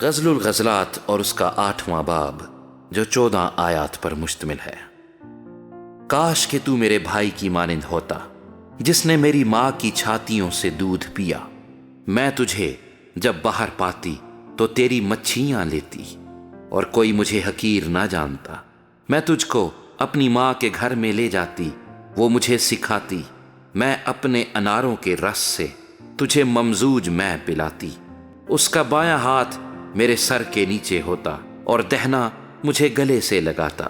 غزل الغزلات اور اس کا 8واں باب جو 14 آیات پر مشتمل ہے۔ کاش کہ تو میرے بھائی کی مانند ہوتا جس نے میری ماں کی چھاتیوں سے دودھ پیا۔ میں تجھے جب باہر پاتی تو تیری مچھیاں لیتی اور کوئی مجھے حقیر نہ جانتا۔ میں تجھ کو اپنی ماں کے گھر میں لے جاتی، وہ مجھے سکھاتی۔ میں اپنے اناروں کے رس سے تجھے ممزوج میں پلاتی۔ اس کا بایاں ہاتھ میرے سر کے نیچے ہوتا اور دہنا مجھے گلے سے لگاتا۔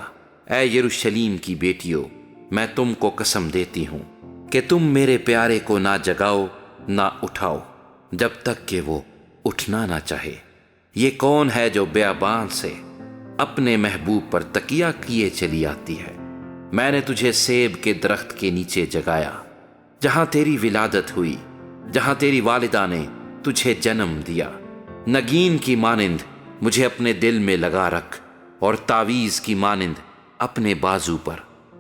اے یروشلیم کی بیٹیوں، میں تم کو قسم دیتی ہوں کہ تم میرے پیارے کو نہ جگاؤ نہ اٹھاؤ جب تک کہ وہ اٹھنا نہ چاہے۔ یہ کون ہے جو بیابان سے اپنے محبوب پر تکیہ کیے چلی آتی ہے؟ میں نے تجھے سیب کے درخت کے نیچے جگایا جہاں تیری ولادت ہوئی، جہاں تیری والدہ نے تجھے جنم دیا۔ نگین کی مانند مجھے اپنے دل میں لگا رکھ اور تعویذ کی مانند اپنے بازو پر،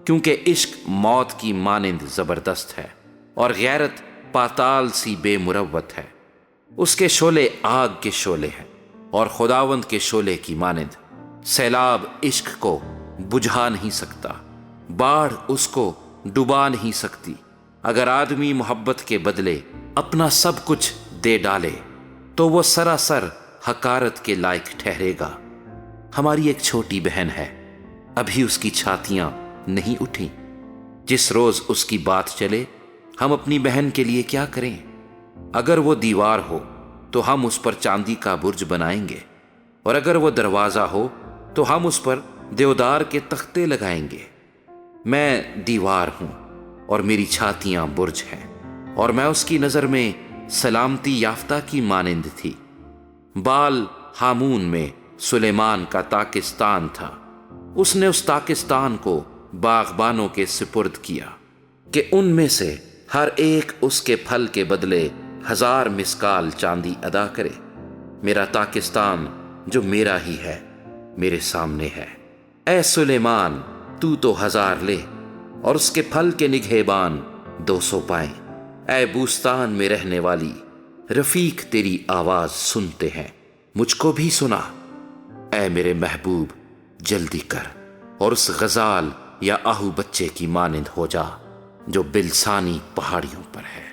کیونکہ عشق موت کی مانند زبردست ہے اور غیرت پاتال سی بے مروت ہے۔ اس کے شعلے آگ کے شعلے ہیں اور خداوند کے شعلے کی مانند۔ سیلاب عشق کو بجھا نہیں سکتا، باڑھ اس کو ڈبا نہیں سکتی۔ اگر آدمی محبت کے بدلے اپنا سب کچھ دے ڈالے تو وہ سراسر حقارت کے لائق ٹھہرے گا۔ ہماری ایک چھوٹی بہن ہے، ابھی اس کی چھاتیاں نہیں اٹھیں۔ جس روز اس کی بات چلے ہم اپنی بہن کے لیے کیا کریں؟ اگر وہ دیوار ہو تو ہم اس پر چاندی کا برج بنائیں گے، اور اگر وہ دروازہ ہو تو ہم اس پر دیودار کے تختے لگائیں گے۔ میں دیوار ہوں اور میری چھاتیاں برج ہیں، اور میں اس کی نظر میں سلامتی یافتہ کی مانند تھی۔ بال ہامون میں سلیمان کا تاکستان تھا، اس نے اس تاکستان کو باغبانوں کے سپرد کیا کہ ان میں سے ہر ایک اس کے پھل کے بدلے 1000 مسکال چاندی ادا کرے۔ میرا تاکستان جو میرا ہی ہے میرے سامنے ہے۔ اے سلیمان، تو 1000 لے اور اس کے پھل کے نگہبان 200 پائیں۔ اے بوستان میں رہنے والی، رفیق تیری آواز سنتے ہیں، مجھ کو بھی سنا۔ اے میرے محبوب، جلدی کر اور اس غزال یا آہو بچے کی مانند ہو جا جو بلسانی پہاڑیوں پر ہے۔